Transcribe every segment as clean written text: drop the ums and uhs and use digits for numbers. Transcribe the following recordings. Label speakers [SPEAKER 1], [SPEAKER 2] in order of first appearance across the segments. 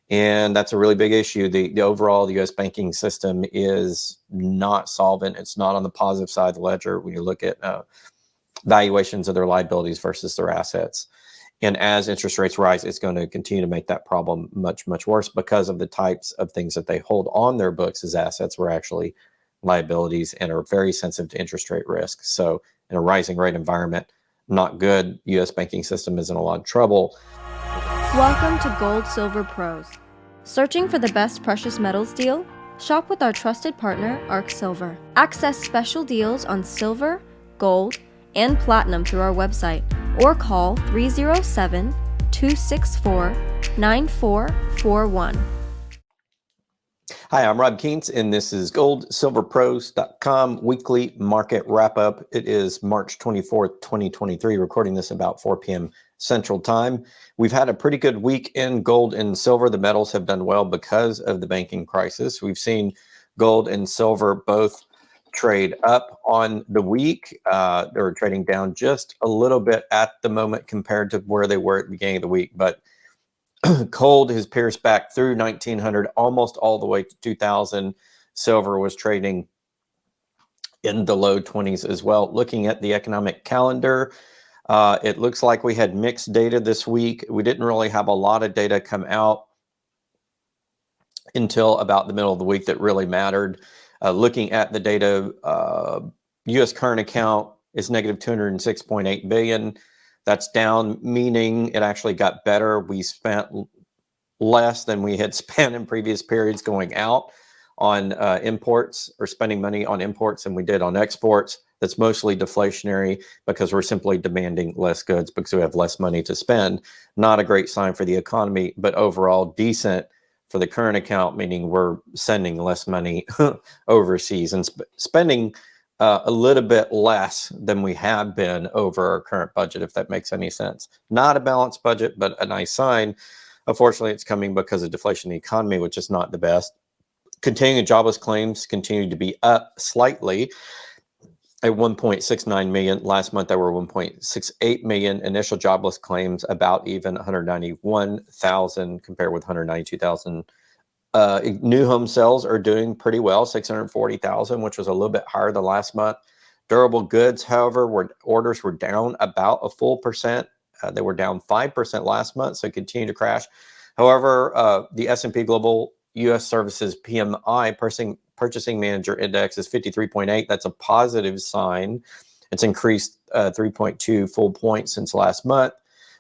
[SPEAKER 1] And that's a really big issue. The overall U.S. banking system is not solvent. It's not on the positive side of the ledger when you look at valuations of their liabilities versus their assets. And as interest rates rise, it's going to continue to make that problem much, much worse because of the types of things that they hold on their books as assets were actually liabilities and are very sensitive to interest rate risk. So in a rising rate environment, not good. U.S. banking system is in a lot of trouble.
[SPEAKER 2] Welcome to Gold Silver Pros. Searching for the best precious metals deal? Shop with our trusted partner, Arc Silver. Access special deals on silver, gold, and platinum through our website or call 307-264-9441.
[SPEAKER 1] Hi, I'm Rob Kientz, and this is goldsilverpros.com weekly market wrap-up. It is March 24th, 2023, recording this about 4 p.m. Central Time. We've had a pretty good week in gold and silver. The metals have done well because of the banking crisis. We've seen gold and silver both trade up on the week. They're trading down just a little bit at the moment compared to where they were at the beginning of the week, but gold has pierced back through 1900 almost all the way to 2000. Silver was trading in the low 20s as well. Looking at the economic calendar, it looks like we had mixed data this week. We didn't really have a lot of data come out until about the middle of the week that really mattered. Looking at the data, U.S. current account is negative 206.8 billion. That's down, meaning it actually got better. We spent less than we had spent in previous periods going out on imports, or spending money on imports, than we did on exports. That's mostly deflationary because we're simply demanding less goods because we have less money to spend. Not a great sign for the economy, but overall decent for the current account, meaning we're sending less money overseas and spending a little bit less than we have been over our current budget, if that makes any sense. Not a balanced budget, but a nice sign. Unfortunately, it's coming because of deflation in the economy, which is not the best. Continuing jobless claims continue to be up slightly at 1.69 million. Last month, there were 1.68 million. Initial jobless claims about even 191,000 compared with 192,000. New home sales are doing pretty well, 640,000, which was a little bit higher than last month. Durable goods, however, orders were down about a full percent. They were down 5% last month, so continue to crash. However, the S&P Global U.S. Services PMI, Purchasing Manager Index, is 53.8. That's a positive sign. It's increased 3.2 full points since last month,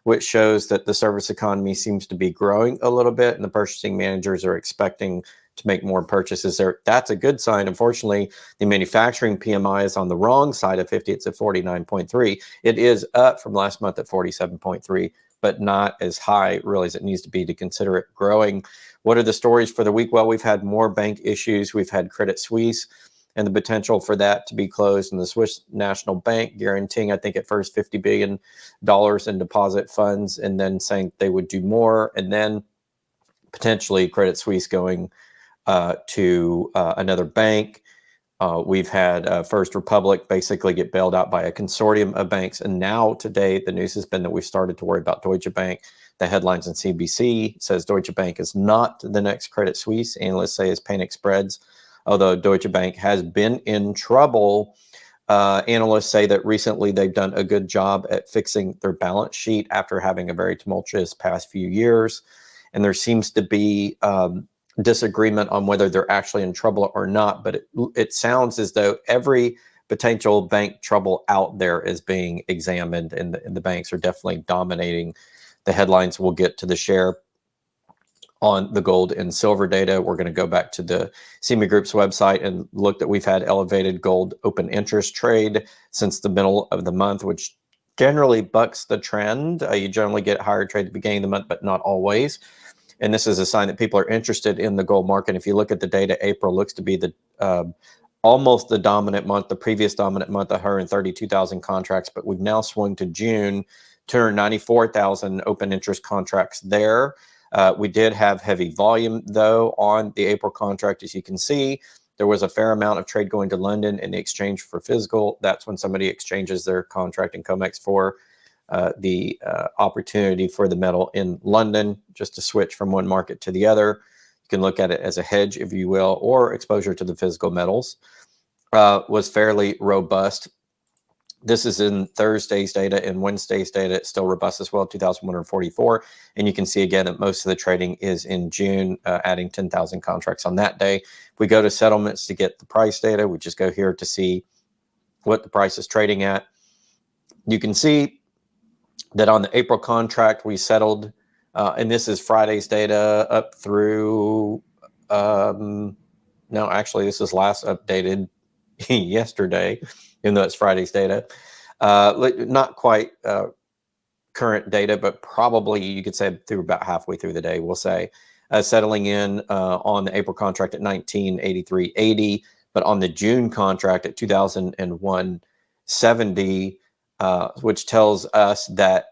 [SPEAKER 1] which shows that the service economy seems to be growing a little bit, and the purchasing managers are expecting to make more purchases there. That's a good sign. Unfortunately, the manufacturing PMI is on the wrong side of 50. It's at 49.3. It is up from last month at 47.3, but not as high really as it needs to be to consider it growing. What are the stories for the week? Well, we've had more bank issues. We've had Credit Suisse and the potential for that to be closed, and the Swiss National Bank guaranteeing, I think at first, $50 billion in deposit funds, and then saying they would do more, and then potentially Credit Suisse going to another bank. We've had First Republic basically get bailed out by a consortium of banks, and now today the news has been that we've started to worry about Deutsche Bank. The headlines on CBC says Deutsche Bank is not the next Credit Suisse. Analysts say is panic spreads. Although Deutsche Bank has been in trouble, analysts say that recently they've done a good job at fixing their balance sheet after having a very tumultuous past few years. And there seems to be disagreement on whether they're actually in trouble or not. But it sounds as though every potential bank trouble out there is being examined, and the banks are definitely dominating the headlines. We'll get to the share on the gold and silver data. We're going to go back to the CME Group's website and look that we've had elevated gold open interest trade since the middle of the month, which generally bucks the trend. You generally get higher trade at the beginning of the month, but not always. And this is a sign that people are interested in the gold market. If you look at the data, April looks to be the almost the dominant month, the previous dominant month, 132,000 contracts, but we've now swung to June, 294,000 open interest contracts there. We did have heavy volume, though, on the April contract. As you can see, there was a fair amount of trade going to London in the exchange for physical. That's when somebody exchanges their contract in COMEX for the opportunity for the metal in London, just to switch from one market to the other. You can look at it as a hedge, if you will, or exposure to the physical metals, was fairly robust. This is in Thursday's data, and Wednesday's data. It's still robust as well, 2,144. And you can see again that most of the trading is in June, adding 10,000 contracts on that day. If we go to settlements to get the price data, we just go here to see what the price is trading at. You can see that on the April contract, we settled, and this is Friday's data up through, no, actually, this is last updated yesterday, even though it's Friday's data. Not quite current data, but probably you could say through about halfway through the day, we'll say, settling in on the April contract at 1983.80, but on the June contract at 2001.70, which tells us that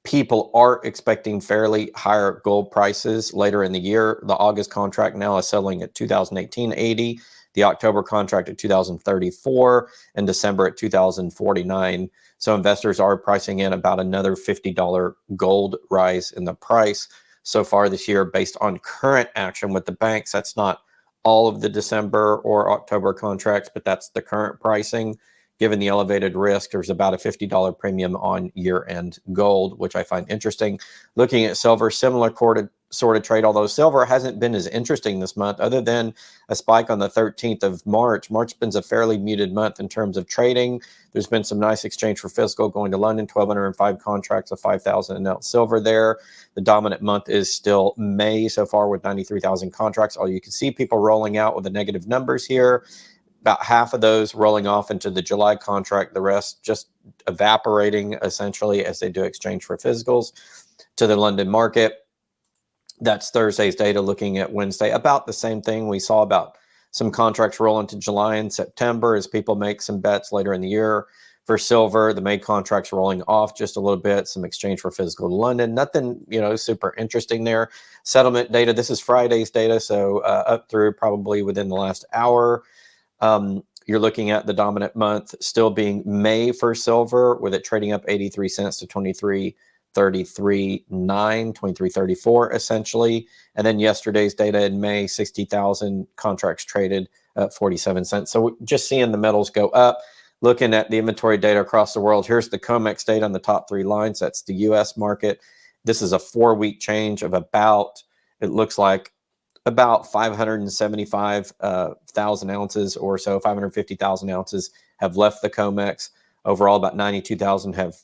[SPEAKER 1] people are expecting fairly higher gold prices later in the year. The August contract now is settling at 2018.80, the October contract at 2034, and December at 2049. So investors are pricing in about another $50 gold rise in the price so far this year based on current action with the banks. That's not all of the December or October contracts, but that's the current pricing. Given the elevated risk, there's about a $50 premium on year-end gold, which I find interesting. Looking at silver, similar sort of trade, although silver hasn't been as interesting this month, other than a spike on the 13th of March. March has been a fairly muted month in terms of trading. There's been some nice exchange for physical going to London, 1,205 contracts of 5,000 an ounce silver there. The dominant month is still May so far with 93,000 contracts. All you can see people rolling out with the negative numbers here. About half of those rolling off into the July contract, the rest just evaporating essentially as they do exchange for physicals to the London market. That's Thursday's data. Looking at Wednesday, about the same thing. We saw about some contracts roll into July and September as people make some bets later in the year. For silver, the May contracts rolling off just a little bit, some exchange for physical to London. Nothing, super interesting there. Settlement data, this is Friday's data, so up through probably within the last hour. You're looking at the dominant month still being May for silver, with it trading up 83 cents to 23.33.9, 23.34 essentially. And then yesterday's data in May, 60,000 contracts traded at 47 cents. So just seeing the metals go up. Looking at the inventory data across the world, here's the COMEX data on the top three lines. That's the US market. This is a 4-week change of about, it looks like, about 575,000 ounces or so, 550,000 ounces have left the COMEX. Overall, about 92,000 have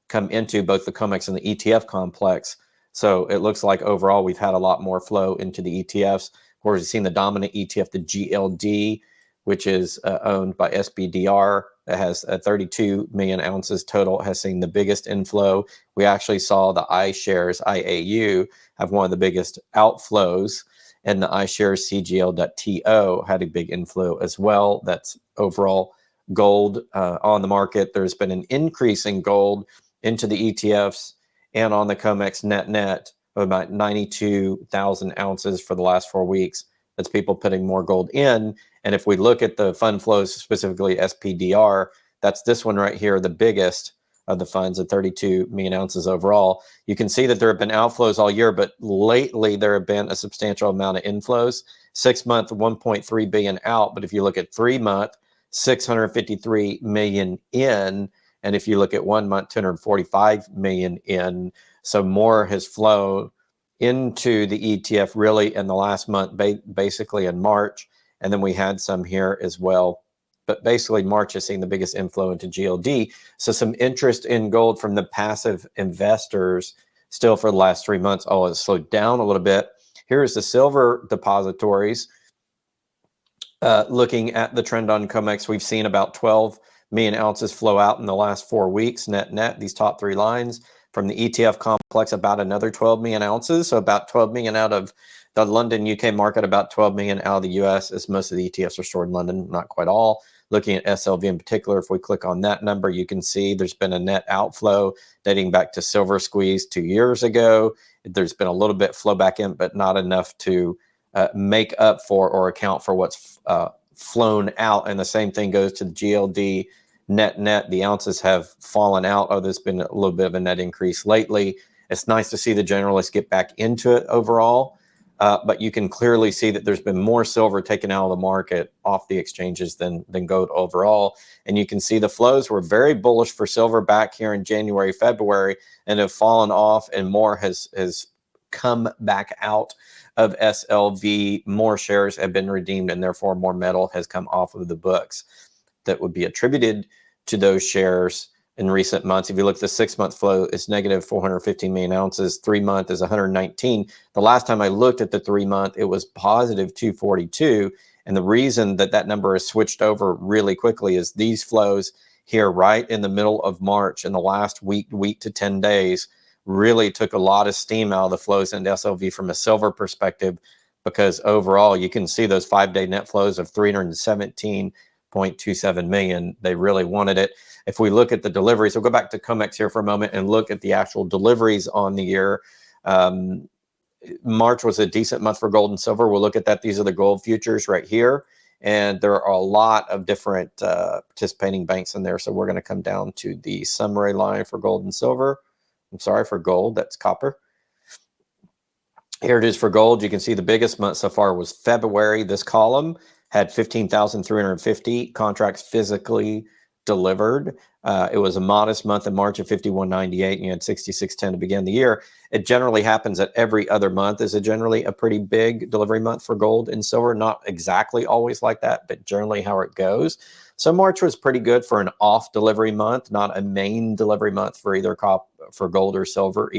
[SPEAKER 1] come into both the COMEX and the ETF complex. So it looks like overall we've had a lot more flow into the ETFs. Of course, we've seen the dominant ETF, the GLD, which is owned by SPDR, that has 32 million ounces total, has seen the biggest inflow. We actually saw the iShares IAU have one of the biggest outflows, and the iShares CGL.TO had a big inflow as well. That's overall gold on the market. There's been an increase in gold into the ETFs and on the COMEX net of about 92,000 ounces for the last 4 weeks. That's people putting more gold in. And if we look at the fund flows, specifically SPDR, that's this one right here, the biggest of the funds at 32 million ounces overall. You can see that there have been outflows all year, but lately there have been a substantial amount of inflows. 6-month, 1.3 billion out. But if you look at 3-month, 653 million in. And if you look at 1 month, 245 million in. So more has flowed into the ETF really in the last month, basically in March. And then we had some here as well. But basically March has seen the biggest inflow into GLD. So some interest in gold from the passive investors still for the last 3 months. Oh, it's slowed down a little bit. Here's the silver depositories. Looking at the trend on COMEX, we've seen about 12 million ounces flow out in the last 4 weeks, net, these top three lines. From the ETF complex, about another 12 million ounces. So about 12 million out of the London UK market, about 12 million out of the US, as most of the ETFs are stored in London, not quite all. Looking at SLV in particular, if we click on that number, you can see there's been a net outflow dating back to Silver Squeeze 2 years ago. There's been a little bit flow back in, but not enough to make up for or account for what's flown out. And the same thing goes to the GLD net, the ounces have fallen out. Oh, there's been a little bit of a net increase lately. It's nice to see the generalists get back into it overall. But you can clearly see that there's been more silver taken out of the market off the exchanges than gold overall. And you can see the flows were very bullish for silver back here in January, February, and have fallen off, and more has come back out of SLV. More shares have been redeemed, and therefore more metal has come off of the books that would be attributed to those shares in recent months. If you look at the 6-month flow, it's negative 415 million ounces. 3-month is 119. The last time I looked at the 3-month, it was positive 242. And the reason that that number has switched over really quickly is these flows here right in the middle of March in the last week to 10 days really took a lot of steam out of the flows into SLV from a silver perspective, because overall you can see those 5-day net flows of 317.27 million. They really wanted it. If we look at the deliveries, we'll go back to COMEX here for a moment and look at the actual deliveries on the year. March was a decent month for gold and silver. We'll look at that. These are the gold futures right here. And there are a lot of different participating banks in there. So we're going to come down to the summary line for gold and silver. I'm sorry, for gold, that's copper. Here it is for gold. You can see the biggest month so far was February. This column had 15,350 contracts physically delivered. It was a modest month in March of 5198, and you had 6610 to begin the year. It generally happens that every other month is generally a pretty big delivery month for gold and silver. Not exactly always like that, but generally how it goes. So March was pretty good for an off delivery month, not a main delivery month for either for gold or silver.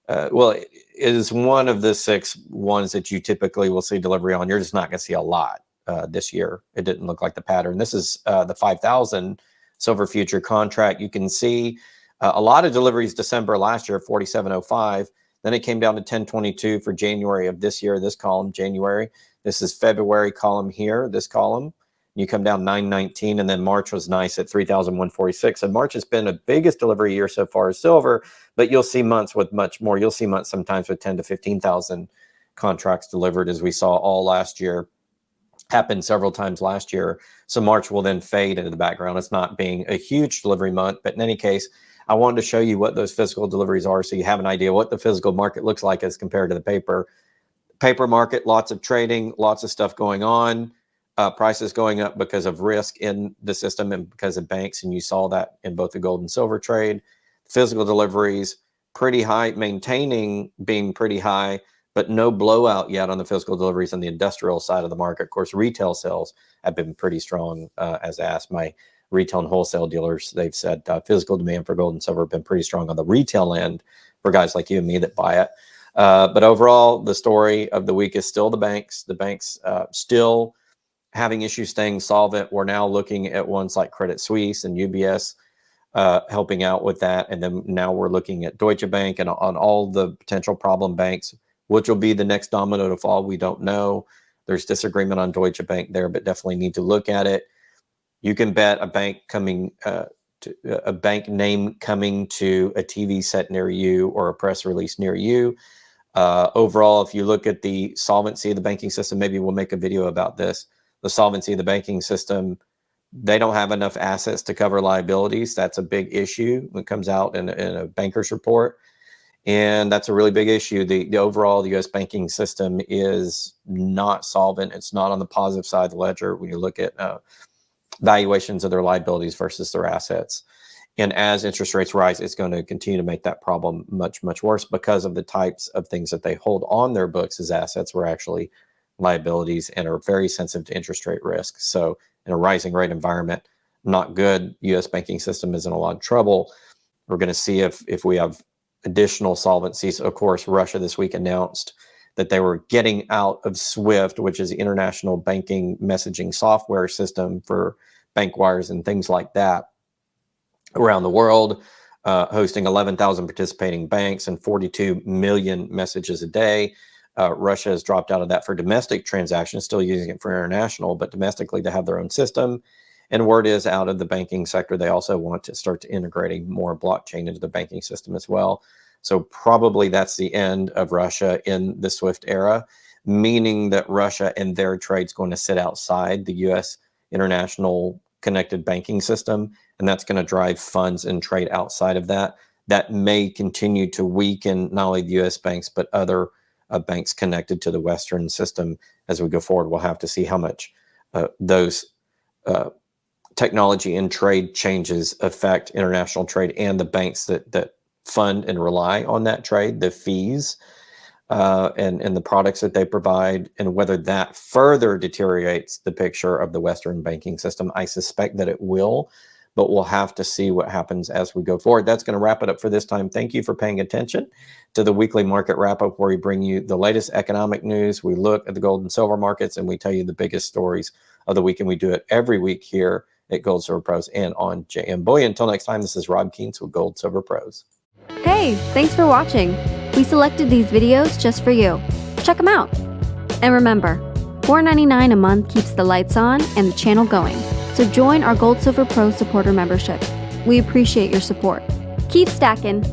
[SPEAKER 1] Well, it is one of the 6 ones that you typically will see delivery on. You're just not going to see a lot this year. It didn't look like the pattern. This is the 5,000 silver future contract. You can see a lot of deliveries December last year, 4705. Then it came down to 1022 for January of this year, this column, January. This is February column here, this column. You come down 919, and then March was nice at 3,146. And March has been the biggest delivery year so far as silver, but you'll see months with much more. You'll see months sometimes with 10 to 15,000 contracts delivered, as we saw all last year. Happened several times last year. So March will then fade into the background. It's not being a huge delivery month, but in any case, I wanted to show you what those physical deliveries are so you have an idea what the physical market looks like as compared to the paper market. Lots of trading, lots of stuff going on. Prices going up because of risk in the system and because of banks, and you saw that in both the gold and silver trade. Physical deliveries pretty high, maintaining being pretty high, but no blowout yet on the physical deliveries on the industrial side of the market. Of course, retail sales have been pretty strong. As I asked my retail and wholesale dealers, they've said physical demand for gold and silver have been pretty strong on the retail end for guys like you and me that buy it. But overall, the story of the week is still the banks. The banks still having issues staying solvent. We're now looking at ones like Credit Suisse and UBS helping out with that. And then now we're looking at Deutsche Bank and on all the potential problem banks. Which will be the next domino to fall, we don't know. There's disagreement on Deutsche Bank there, but definitely need to look at it. You can bet a bank coming a bank name coming to a TV set near you or a press release near you. Overall, if you look at the solvency of the banking system, maybe we'll make a video about this. The solvency of the banking system, they don't have enough assets to cover liabilities. That's a big issue when it comes out in a banker's report. And that's a really big issue. The overall, the U.S. banking system is not solvent. It's not on the positive side of the ledger when you look at valuations of their liabilities versus their assets. And as interest rates rise, it's going to continue to make that problem much, much worse because of the types of things that they hold on their books as assets were actually liabilities and are very sensitive to interest rate risk. So in a rising rate environment, not good. U.S. banking system is in a lot of trouble. We're going to see if we have additional solvencies. Of course, Russia this week announced that they were getting out of SWIFT, which is the international banking messaging software system for bank wires and things like that around the world, hosting 11,000 participating banks and 42 million messages a day. Russia has dropped out of that for domestic transactions, still using it for international, but domestically they have their own system. And word is out of the banking sector, they also want to start to integrating more blockchain into the banking system as well. So probably that's the end of Russia in the SWIFT era, meaning that Russia and their trade's going to sit outside the U.S. international connected banking system, and that's going to drive funds and trade outside of that. That may continue to weaken not only the U.S. banks, but other banks connected to the Western system as we go forward. We'll have to see how much those technology and trade changes affect international trade and the banks that fund and rely on that trade, the fees and the products that they provide, and whether that further deteriorates the picture of the Western banking system. I suspect that it will, but we'll have to see what happens as we go forward. That's going to wrap it up for this time. Thank you for paying attention to the weekly market wrap-up, where we bring you the latest economic news. We look at the gold and silver markets, and we tell you the biggest stories of the week, and we do it every week here at Gold Silver Pros and on JM Bullion. Until next time, this is Rob Keynes with Gold Silver Pros.
[SPEAKER 2] Hey, thanks for watching. We selected these videos just for you. Check them out. And remember, $4.99 a month keeps the lights on and the channel going. So join our Gold Silver Pro supporter membership. We appreciate your support. Keep stacking.